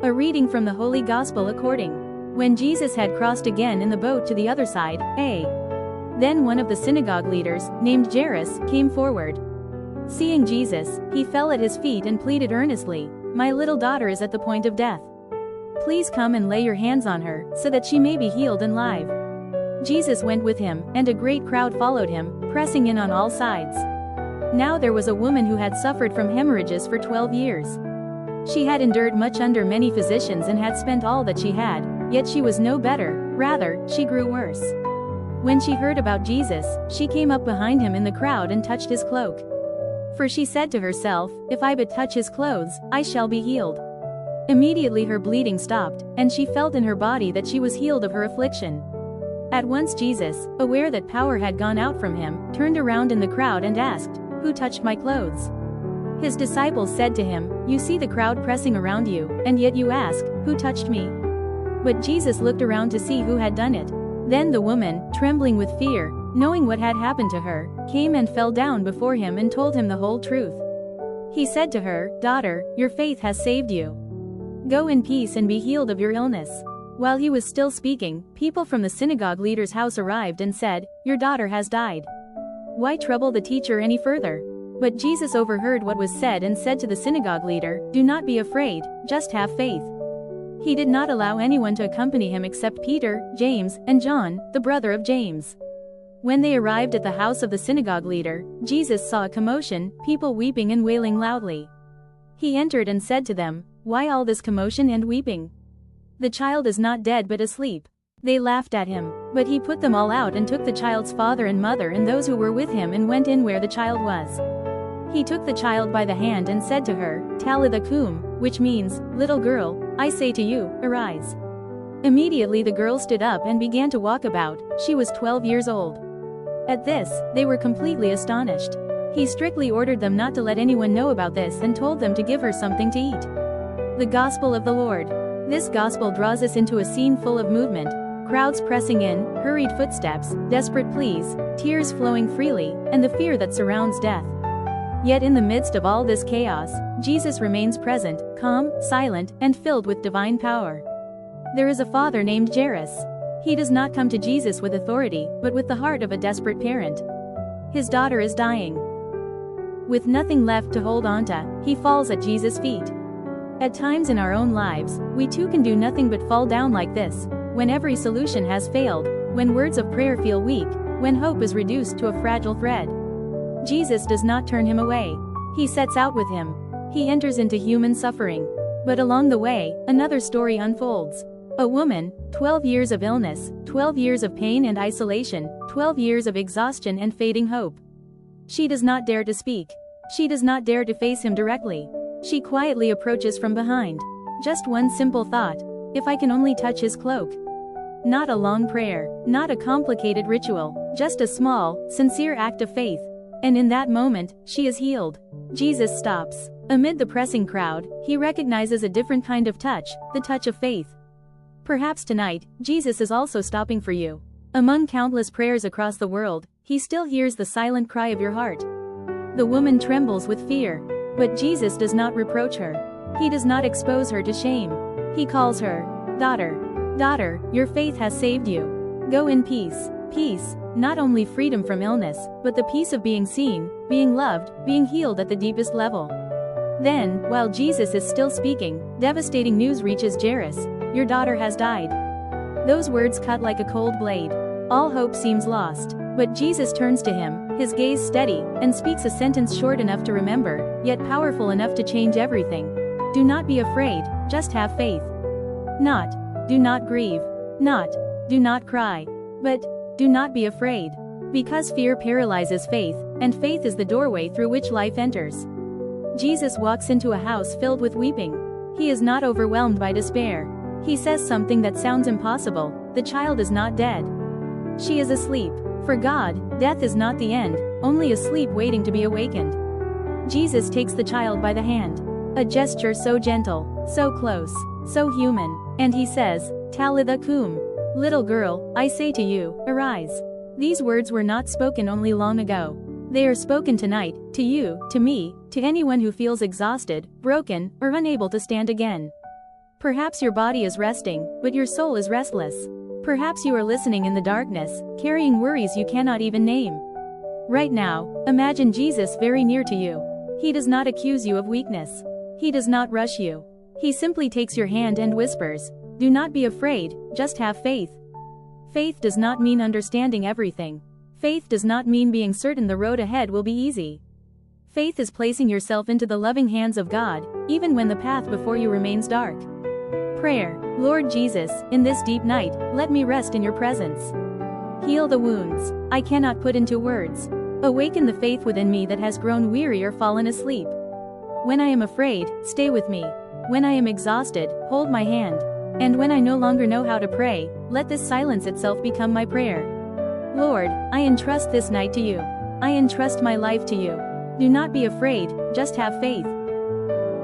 A reading from the Holy Gospel according. When Jesus had crossed again in the boat to the other side, then one of the synagogue leaders, named Jairus, came forward. Seeing Jesus, he fell at his feet and pleaded earnestly, "My little daughter is at the point of death. Please come and lay your hands on her, so that she may be healed and live." Jesus went with him, and a great crowd followed him, pressing in on all sides. Now there was a woman who had suffered from hemorrhages for 12 years. She had endured much under many physicians and had spent all that she had, yet she was no better, rather, she grew worse. When she heard about Jesus, she came up behind him in the crowd and touched his cloak. For she said to herself, "If I but touch his clothes, I shall be healed." Immediately her bleeding stopped, and she felt in her body that she was healed of her affliction. At once Jesus, aware that power had gone out from him, turned around in the crowd and asked, "Who touched my clothes?" His disciples said to him, "You see the crowd pressing around you, and yet you ask, 'Who touched me?'" But Jesus looked around to see who had done it. Then the woman, trembling with fear, knowing what had happened to her, came and fell down before him and told him the whole truth. He said to her, "Daughter, your faith has saved you. Go in peace and be healed of your illness." While he was still speaking, people from the synagogue leader's house arrived and said, "Your daughter has died. Why trouble the teacher any further?" But Jesus overheard what was said and said to the synagogue leader, "Do not be afraid, just have faith." He did not allow anyone to accompany him except Peter, James, and John, the brother of James. When they arrived at the house of the synagogue leader, Jesus saw a commotion, people weeping and wailing loudly. He entered and said to them, "Why all this commotion and weeping? The child is not dead but asleep." They laughed at him, but he put them all out and took the child's father and mother and those who were with him and went in where the child was. He took the child by the hand and said to her, "Talitha cum," which means, "Little girl, I say to you, arise." Immediately the girl stood up and began to walk about. She was 12 years old. At this, they were completely astonished. He strictly ordered them not to let anyone know about this and told them to give her something to eat. The Gospel of the Lord. This Gospel draws us into a scene full of movement, crowds pressing in, hurried footsteps, desperate pleas, tears flowing freely, and the fear that surrounds death. Yet in the midst of all this chaos, Jesus remains present, calm, silent, and filled with divine power. There is a father named Jairus. He does not come to Jesus with authority, but with the heart of a desperate parent. His daughter is dying. With nothing left to hold onto, he falls at Jesus' feet. At times in our own lives, we too can do nothing but fall down like this, when every solution has failed, when words of prayer feel weak, when hope is reduced to a fragile thread. Jesus does not turn him away. He sets out with him. He enters into human suffering. But along the way, another story unfolds. A woman, 12 years of illness, 12 years of pain and isolation, 12 years of exhaustion and fading hope. She does not dare to speak. She does not dare to face him directly. She quietly approaches from behind. Just one simple thought: if I can only touch his cloak. Not a long prayer, not a complicated ritual, just a small, sincere act of faith. And in that moment, she is healed. Jesus stops. Amid the pressing crowd, he recognizes a different kind of touch, the touch of faith. Perhaps tonight, Jesus is also stopping for you. Among countless prayers across the world, he still hears the silent cry of your heart. The woman trembles with fear. But Jesus does not reproach her. He does not expose her to shame. He calls her, "Daughter. Daughter, your faith has saved you. Go in peace." Peace, not only freedom from illness, but the peace of being seen, being loved, being healed at the deepest level. Then, while Jesus is still speaking, devastating news reaches Jairus: "Your daughter has died." Those words cut like a cold blade. All hope seems lost. But Jesus turns to him, his gaze steady, and speaks a sentence short enough to remember, yet powerful enough to change everything. Do not be afraid, just have faith. Not, do not grieve. Not, do not cry. But, do not be afraid. Because fear paralyzes faith, and faith is the doorway through which life enters. Jesus walks into a house filled with weeping. He is not overwhelmed by despair. He says something that sounds impossible: the child is not dead. She is asleep. For God, death is not the end, only a sleep waiting to be awakened. Jesus takes the child by the hand. A gesture so gentle, so close, so human, and he says, "Talitha cum." Little girl, I say to you, arise. These words were not spoken only long ago. They are spoken tonight, to you, to me, to anyone who feels exhausted, broken, or unable to stand again. Perhaps your body is resting, but your soul is restless. Perhaps you are listening in the darkness, carrying worries you cannot even name. Right now, imagine Jesus very near to you. He does not accuse you of weakness. He does not rush you. He simply takes your hand and whispers, "Do not be afraid, just have faith." Faith does not mean understanding everything. Faith does not mean being certain the road ahead will be easy. Faith is placing yourself into the loving hands of God, even when the path before you remains dark. Prayer. Lord Jesus, in this deep night, let me rest in your presence. Heal the wounds I cannot put into words. Awaken the faith within me that has grown weary or fallen asleep. When I am afraid, stay with me. When I am exhausted, hold my hand. And when I no longer know how to pray, let this silence itself become my prayer. Lord, I entrust this night to you. I entrust my life to you. Do not be afraid, just have faith.